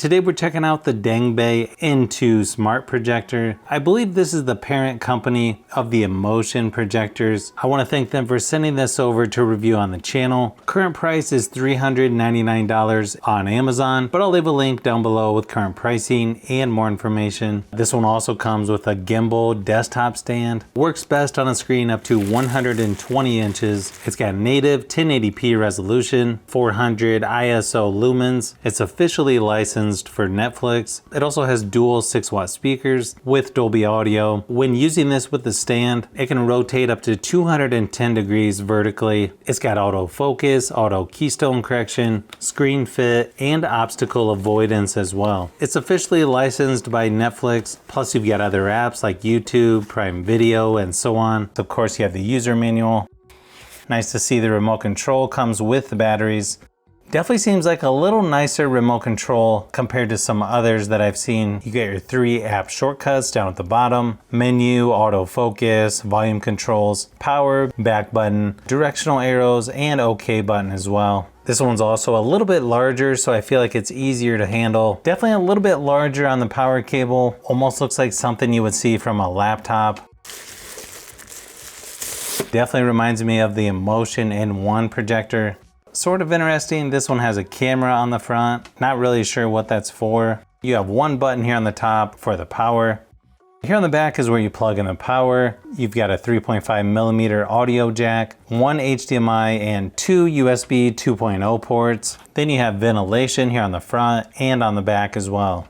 Today we're checking out the Dangbei N2 smart projector. I believe this is the parent company of the Emotion projectors. I want to thank them for sending this over to review on the channel. Current price is $399 on Amazon, but I'll leave a link down below with current pricing and more information. This one also comes with a gimbal desktop stand. Works best on a screen up to 120 inches. It's got native 1080p resolution, 400 ISO lumens. It's officially licensed for Netflix. It also has dual 6-watt speakers with Dolby Audio. When using this with the stand, it can rotate up to 210 degrees vertically. It's got autofocus, auto keystone correction, screen fit, and obstacle avoidance as well. It's officially licensed by Netflix, plus you've got other apps like YouTube, Prime Video, and so on. Of course, you have the user manual. Nice to see the remote control comes with the batteries. Definitely seems like a little nicer remote control compared to some others that I've seen. You get your 3 app shortcuts down at the bottom, menu, autofocus, volume controls, power, back button, directional arrows, and OK button as well. This one's also a little bit larger, so I feel like it's easier to handle. Definitely a little bit larger on the power cable. Almost looks like something you would see from a laptop. Definitely reminds me of the Emotion N1 projector. Sort of interesting, this one has a camera on the front. Not really sure what that's for. You have one button here on the top for the power. Here on the back is where you plug in the power. You've got a 3.5mm audio jack, 1 HDMI, and 2 USB 2.0 ports. Then you have ventilation here on the front and on the back as well.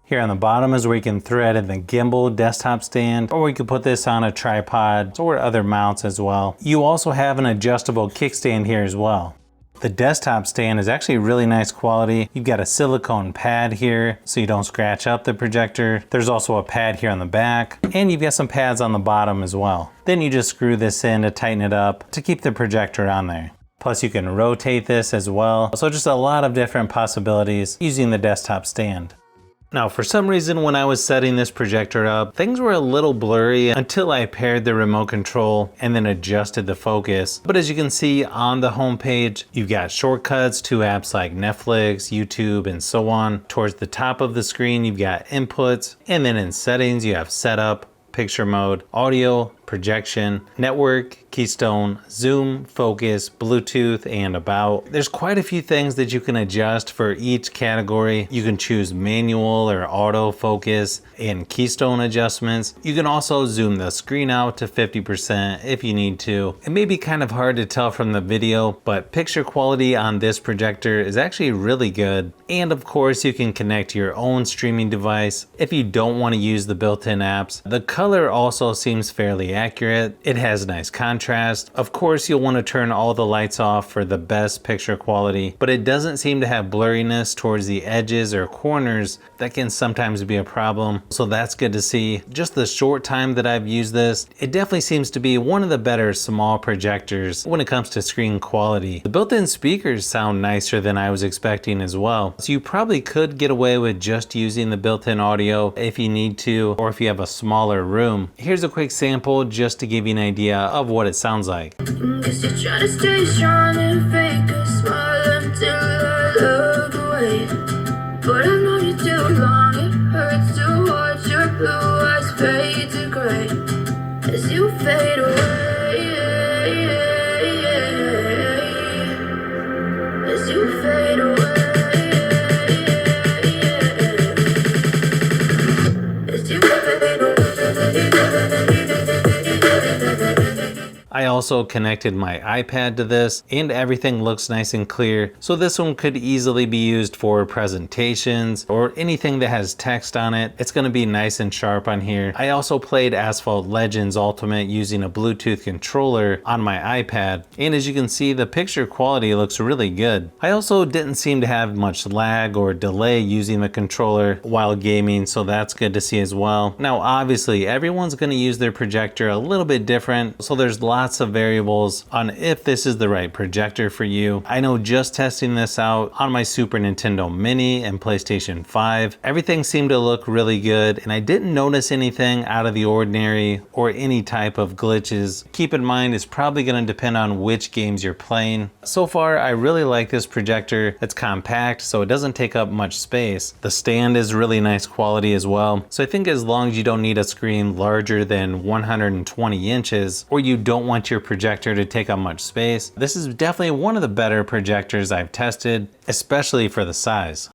Here on the bottom is where you can thread in the gimbal desktop stand, or you can put this on a tripod or other mounts as well. You also have an adjustable kickstand here as well. The desktop stand is actually really nice quality. You've got a silicone pad here so you don't scratch up the projector. There's also a pad here on the back, and you've got some pads on the bottom as well. Then you just screw this in to tighten it up to keep the projector on there. Plus you can rotate this as well. So just a lot of different possibilities using the desktop stand. Now, for some reason, when I was setting this projector up, things were a little blurry until I paired the remote control and then adjusted the focus. But as you can see on the home page, you've got shortcuts to apps like Netflix, YouTube, and so on. Towards the top of the screen, you've got inputs, and then in settings, you have setup, picture mode, audio, projection, network, keystone, zoom, focus, Bluetooth, and about. There's quite a few things that you can adjust for each category. You can choose manual or auto focus and keystone adjustments. You can also zoom the screen out to 50% if you need to. It may be kind of hard to tell from the video, but picture quality on this projector is actually really good. And of course, you can connect your own streaming device if you don't want to use the built-in apps. The color also seems fairly accurate. It has nice contrast. Of course, you'll want to turn all the lights off for the best picture quality, but it doesn't seem to have blurriness towards the edges or corners that can sometimes be a problem. So that's good to see. Just the short time that I've used this, it definitely seems to be one of the better small projectors when it comes to screen quality. The built-in speakers sound nicer than I was expecting as well. So you probably could get away with just using the built-in audio if you need to, or if you have a smaller room. Here's a quick sample just to give you an idea of what it sounds like. Guess you're trying to stay strong and fake a smile until I look away. But I've known you too long, it hurts to watch your blue eyes fade to gray as you fade away. As you fade away. As you fade away. I also connected my iPad to this, and everything looks nice and clear. So this one could easily be used for presentations or anything that has text on it. It's going to be nice and sharp on here. I also played Asphalt Legends Ultimate using a Bluetooth controller on my iPad, and as you can see, the picture quality looks really good. I also didn't seem to have much lag or delay using the controller while gaming, so that's good to see as well. Now obviously everyone's going to use their projector a little bit different, so there's lots of variables on if this is the right projector for you. I know just testing this out on my Super Nintendo Mini and PlayStation 5, everything seemed to look really good, and I didn't notice anything out of the ordinary or any type of glitches. Keep in mind, it's probably going to depend on which games you're playing. So far, I really like this projector. It's compact, so it doesn't take up much space. The stand is really nice quality as well. So I think as long as you don't need a screen larger than 120 inches, or you don't want your projector to take up much space, this is definitely one of the better projectors I've tested, especially for the size.